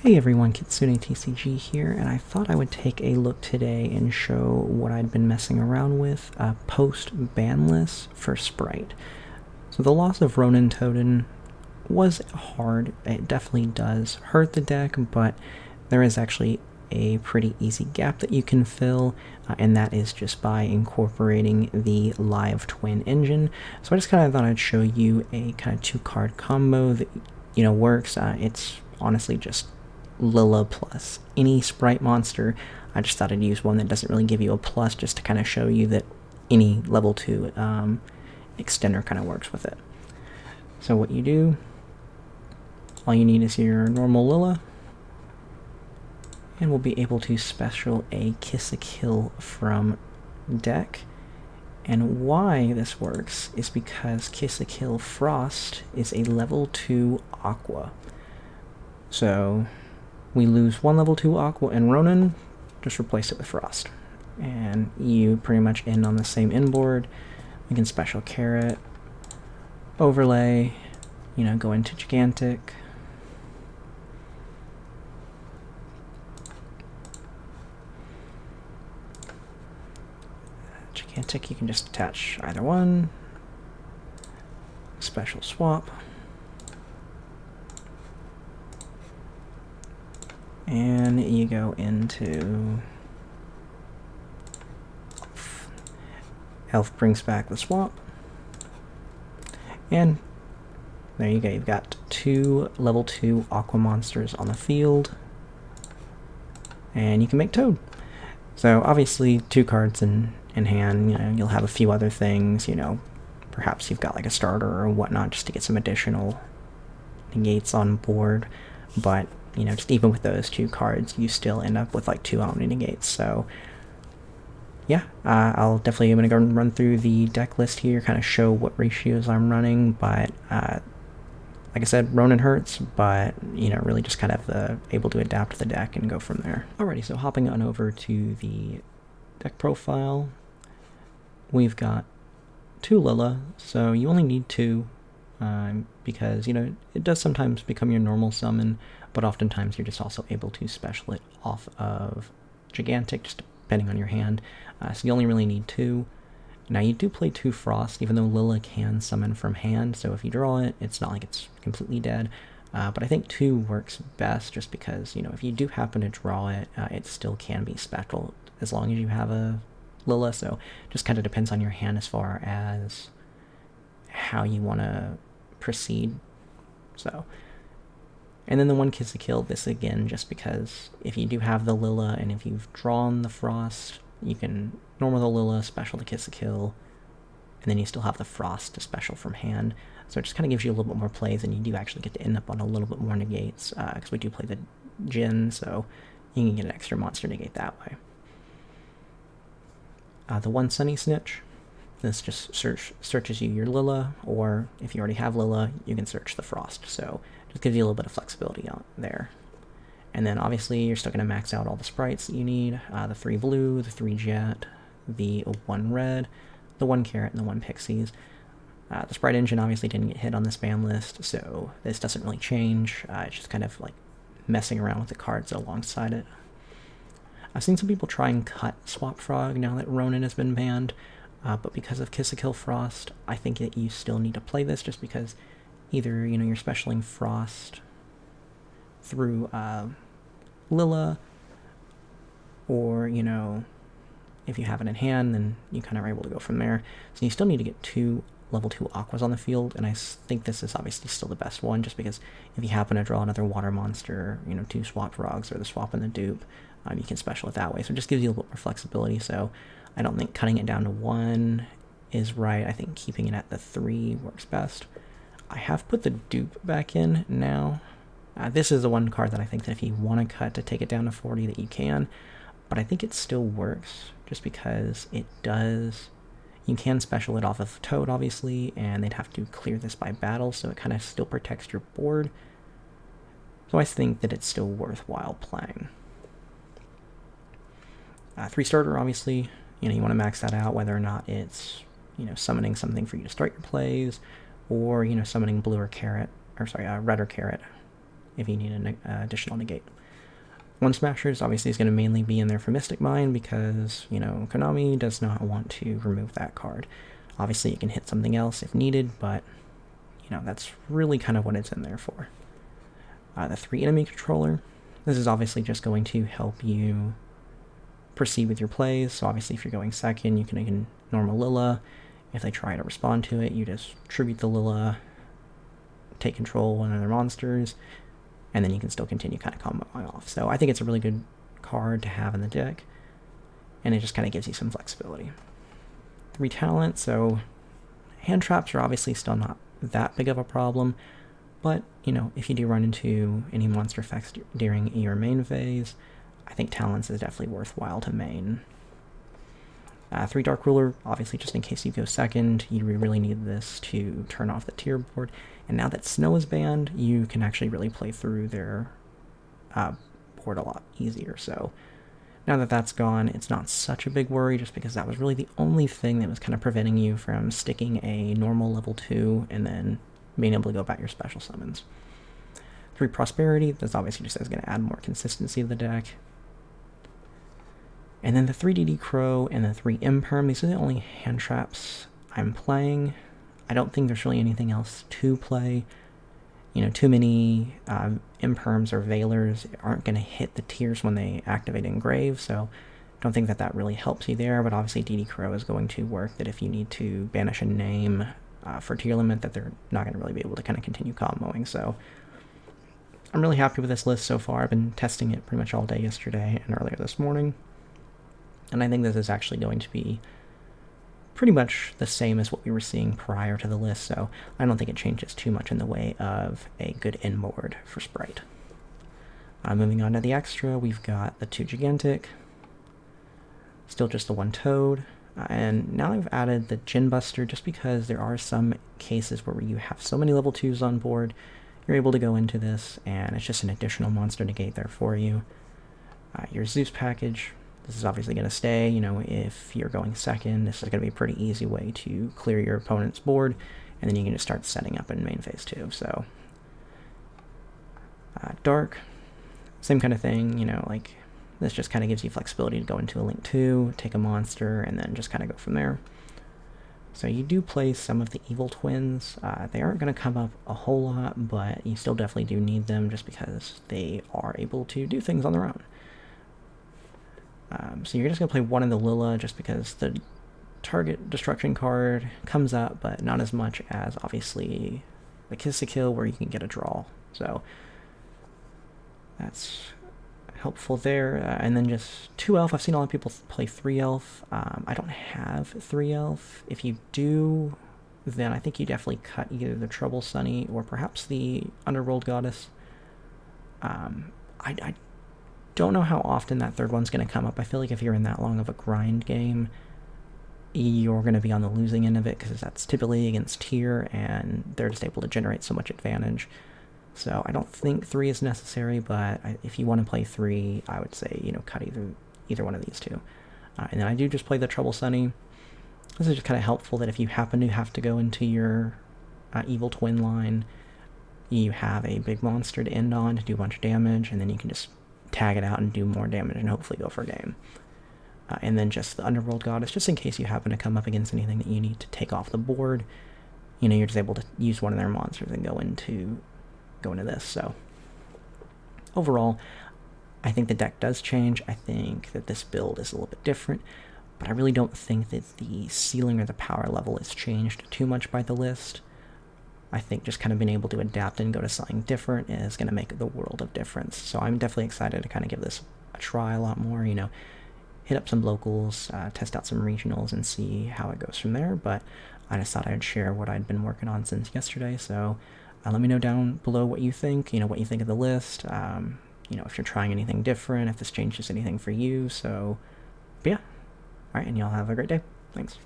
Hey everyone, Kitsune TCG here, and I thought I would take a look today and show what I'd been messing around with post-Banlist for Spright. So the loss of ronintoadin was hard. It definitely does hurt the deck, but there is actually a pretty easy gap that you can fill, and that is just by incorporating the live twin engine. So I just kind of thought I'd show you a kind of 2-card combo that works. It's honestly just Lila plus any Spright monster. I just thought I'd use one that doesn't really give you a plus, just to kind of show you that any level 2 extender kind of works with it. So what you do, all you need is your normal Lila, and we'll be able to special a Kiss a Kill from deck. And why this works is because Kiss a Kill Frost is a level 2 Aqua. So we lose one level 2 Aqua and Ronin, just replace it with Frost. And you pretty much end on the same inboard. We can special Carrot, overlay, go into Gigantic. Gigantic, you can just attach either one. Special swap. And you go into Elf brings back the swap. And there you go, you've got 2 level 2 Aqua monsters on the field. And you can make Toad. So obviously 2 cards in hand, you'll have a few other things, perhaps you've got like a starter or whatnot just to get some additional negates on board. But just even with those 2 cards, you still end up with like 2 Omni negates. So yeah, I'm going to go and run through the deck list here, kind of show what ratios I'm running. But like I said, Ronin hurts, but really just kind of able to adapt the deck and go from there. Alrighty, so hopping on over to the deck profile, we've got 2 Lila, so you only need 2. Because, it does sometimes become your normal summon, but oftentimes you're just also able to special it off of Gigantic, just depending on your hand. So you only really need 2. Now you do play 2 Frost, even though Lila can summon from hand, so if you draw it, it's not like it's completely dead. But I think 2 works best, just because, if you do happen to draw it, it still can be special as long as you have a Lila, so just kind of depends on your hand as far as how you want to proceed. So, and then the 1 Kiss a Kill, this again, just because if you do have the Lila and if you've drawn the Frost, you can normal the Lila, special the Kiss a Kill, and then you still have the Frost to special from hand. So it just kind of gives you a little bit more plays, and you do actually get to end up on a little bit more negates, because we do play the Jin, so you can get an extra monster negate that way. The 1 Sunny Snitch, this just searches you your Lila, or if you already have Lila, you can search the Frost. So just gives you a little bit of flexibility out there. And then obviously you're still going to max out all the sprites that you need. The 3 blue, the 3 jet, the 1 red, the 1 carrot, and the 1 pixies. The Spright engine obviously didn't get hit on this ban list, so this doesn't really change. It's just kind of like messing around with the cards alongside it. I've seen some people try and cut Swap Frog now that Ronin has been banned. But because of Kiss a Kill Frost, I think that you still need to play this, just because either, you're specialing Frost through Lila, or, if you have it in hand, then you kind of are able to go from there. So you still need to get 2 level 2 Aquas on the field, and I think this is obviously still the best one, just because if you happen to draw another water monster, 2 Swap Frogs, or the swap and the dupe, you can special it that way. So it just gives you a little bit more flexibility. So I don't think cutting it down to 1 is right. I think keeping it at the 3 works best. I have put the dupe back in now. This is the 1 card that I think that if you want to cut to take it down to 40 that you can, but I think it still works, just because it does. You can special it off of Toad, obviously, and they'd have to clear this by battle, so it kind of still protects your board. So I think that it's still worthwhile playing. 3 starter, obviously, you want to max that out, whether or not it's, summoning something for you to start your plays, or, summoning blue or carrot, or sorry, red or carrot. if you need an additional negate. One Smashers obviously is going to mainly be in there for Mystic Mine because, you know, Konami does not want to remove that card. Obviously, it can hit something else if needed, but, you know, that's really kind of what it's in there for. The 3 enemy controller. This is obviously just going to help you proceed with your plays. So obviously, if you're going second, you can normal Lilla. If they try to respond to it, you just tribute the Lilla, take control of one of their monsters, and then you can still continue kind of comboing off. So I think it's a really good card to have in the deck, and it just kind of gives you some flexibility. 3 talent, so hand traps are obviously still not that big of a problem, but, you know, if you do run into any monster effects during your main phase, I think talents is definitely worthwhile to main. 3 Dark Ruler, obviously just in case you go second, you really need this to turn off the tier board. And now that Snow is banned, you can actually really play through their board a lot easier. So now that that's gone, it's not such a big worry, just because that was really the only thing that was kind of preventing you from sticking a normal level 2 and then being able to go back your special summons. 3 Prosperity, this obviously just is going to add more consistency to the deck. And then the 3 DD Crow and the 3 Imperm, these are the only hand traps I'm playing. I don't think there's really anything else to play. You know, too many Imperms or Veilers aren't going to hit the tiers when they activate Engrave, so I don't think that that really helps you there, but obviously DD Crow is going to work, that if you need to banish a name for tier limit, that they're not going to really be able to kind of continue comboing, so I'm really happy with this list so far. I've been testing it pretty much all day yesterday and earlier this morning. And I think this is actually going to be pretty much the same as what we were seeing prior to the list, so I don't think it changes too much in the way of a good end board for Spright. Moving on to the extra, we've got the 2 Gigantic, still just the 1 Toad, and now I've added the Gin Buster just because there are some cases where you have so many level 2s on board, you're able to go into this, and it's just an additional monster negate there for you. Your Zeus package. This is obviously going to stay, you know, if you're going second, this is going to be a pretty easy way to clear your opponent's board, and then you can just start setting up in main phase 2, so. Dark, same kind of thing, you know, like, this just kind of gives you flexibility to go into a Link 2, take a monster, and then just kind of go from there. So you do play some of the Evil Twins. They aren't going to come up a whole lot, but you still definitely do need them just because they are able to do things on their own. So you're just going to play one of the Lilla just because the target destruction card comes up, but not as much as, obviously, the Kiss-a-Kill where you can get a draw. So that's helpful there. And then just 2 Elf. I've seen a lot of people play 3 Elf. I don't have 3 Elf. If you do, then I think you definitely cut either the Trouble Sunny or perhaps the Underworld Goddess. I don't know how often that third one's going to come up. I feel like if you're in that long of a grind game, you're going to be on the losing end of it, because that's typically against tier, and they're just able to generate so much advantage. So I don't think 3 is necessary, but if you want to play 3, I would say, you know, cut either one of these 2. And then I do just play the Trouble Sunny. This is just kind of helpful that if you happen to have to go into your Evil Twin line, you have a big monster to end on to do a bunch of damage, and then you can just tag it out and do more damage and hopefully go for a game. And then just the Underworld Goddess, just in case you happen to come up against anything that you need to take off the board, you know, you're just able to use one of their monsters and go into this. So overall, I think the deck does change. I think that this build is a little bit different, but I really don't think that the ceiling or the power level is changed too much by the list. I think just kind of being able to adapt and go to something different is going to make the world of difference. So I'm definitely excited to kind of give this a try a lot more, you know, hit up some locals, test out some regionals, and see how it goes from there. But I just thought I'd share what I'd been working on since yesterday. So let me know down below what you think, you know, what you think of the list, you know, if you're trying anything different, if this changes anything for you. So, but yeah. All right, and y'all have a great day. Thanks.